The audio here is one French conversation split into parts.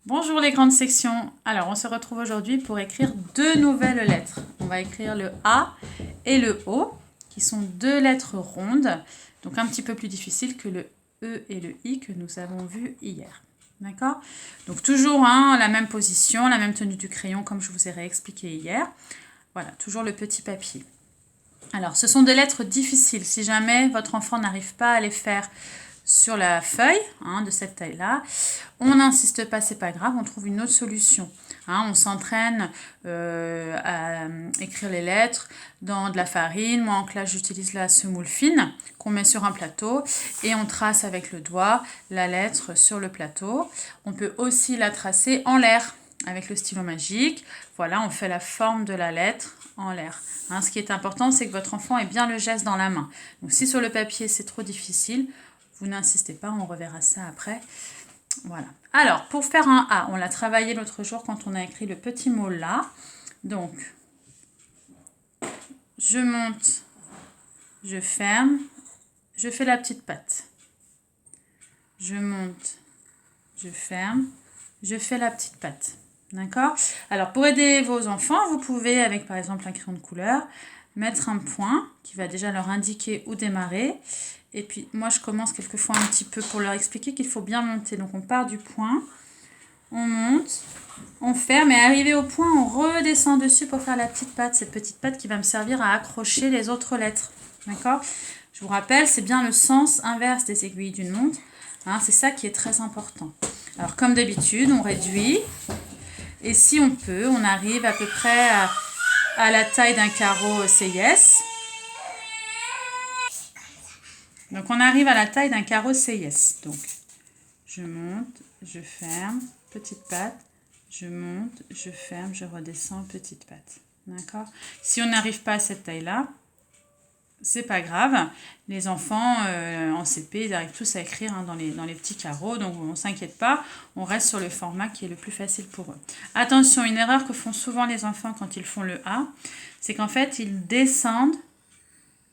Bonjour les grandes sections. Alors, on se retrouve aujourd'hui pour écrire deux nouvelles lettres. On va écrire le A et le O, qui sont deux lettres rondes, donc un petit peu plus difficiles que le E et le I que nous avons vus hier. D'accord? Donc toujours la même position, la même tenue du crayon comme je vous ai réexpliqué hier. Voilà, toujours le petit papier. Alors, ce sont des lettres difficiles. Si jamais votre enfant n'arrive pas à les faire sur la feuille de cette taille-là, on n'insiste pas, c'est pas grave, on trouve une autre solution. On s'entraîne à écrire les lettres dans de la farine. Moi en classe j'utilise la semoule fine qu'on met sur un plateau et on trace avec le doigt la lettre sur le plateau. On peut aussi la tracer en l'air avec le stylo magique. Voilà, on fait la forme de la lettre en l'air. Ce qui est important, c'est que votre enfant ait bien le geste dans la main. Donc si sur le papier c'est trop difficile, vous n'insistez pas, on reverra ça après. Voilà. Alors, pour faire un A, on l'a travaillé l'autre jour quand on a écrit le petit mot là. Donc, je monte, je ferme, je fais la petite patte. Je monte, je ferme, je fais la petite patte. D'accord? Alors, pour aider vos enfants, vous pouvez, avec par exemple un crayon de couleur, mettre un point qui va déjà leur indiquer où démarrer. Et puis, moi, je commence quelquefois un petit peu pour leur expliquer qu'il faut bien monter. Donc, on part du point, on monte, on ferme et arrivé au point, on redescend dessus pour faire la petite patte. Cette petite patte qui va me servir à accrocher les autres lettres. D'accord? Je vous rappelle, c'est bien le sens inverse des aiguilles d'une montre. C'est ça qui est très important. Alors, comme d'habitude, on réduit. Et si on peut, on arrive à peu près à la taille d'un carreau CIS. Donc, on arrive à la taille d'un carreau CIS. Donc, je monte, je ferme, petite patte, je monte, je ferme, je redescends, petite patte. D'accord? Si on n'arrive pas à cette taille-là, c'est pas grave. Les enfants en CP, ils arrivent tous à écrire dans les petits carreaux, donc on ne s'inquiète pas. On reste sur le format qui est le plus facile pour eux. Attention, une erreur que font souvent les enfants quand ils font le A, c'est qu'en fait, ils descendent,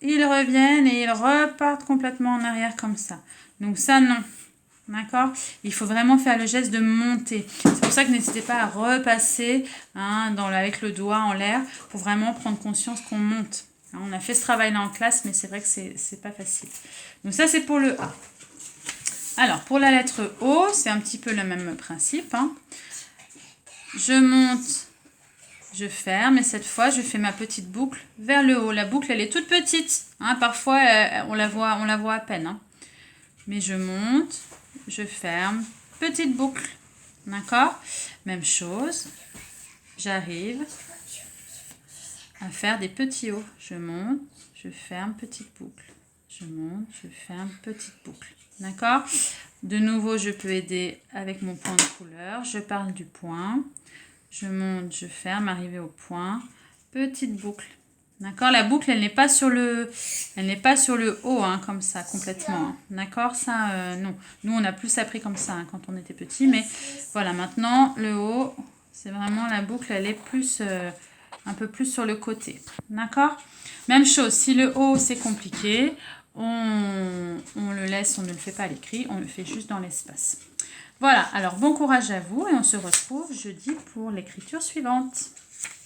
ils reviennent et ils repartent complètement en arrière comme ça. Donc ça, non. D'accord? Il faut vraiment faire le geste de monter. C'est pour ça que n'hésitez pas à repasser avec le doigt en l'air pour vraiment prendre conscience qu'on monte. On a fait ce travail-là en classe, mais c'est vrai que c'est pas facile. Donc ça, c'est pour le A. Alors, pour la lettre O, c'est un petit peu le même principe. Je monte, je ferme, et cette fois, je fais ma petite boucle vers le haut. La boucle, elle est toute petite. Parfois, on la voit à peine. Mais je monte, je ferme, petite boucle. D'accord? Même chose. J'arrive à faire des petits hauts. Je monte, je ferme, petite boucle. Je monte, je ferme, petite boucle. D'accord? De nouveau, je peux aider avec mon point de couleur. Je parle du point. Je monte, je ferme, arrivé au point. Petite boucle. D'accord? La boucle, elle n'est pas sur le haut, comme ça, complètement. D'accord? Ça, non. Nous, on a plus appris comme ça quand on était petit. Mais voilà, maintenant, le haut, c'est vraiment la boucle, elle est plus... un peu plus sur le côté. D'accord? Même chose, si le haut c'est compliqué, on le laisse, on ne le fait pas à l'écrit, on le fait juste dans l'espace. Voilà, alors bon courage à vous et on se retrouve jeudi pour l'écriture suivante.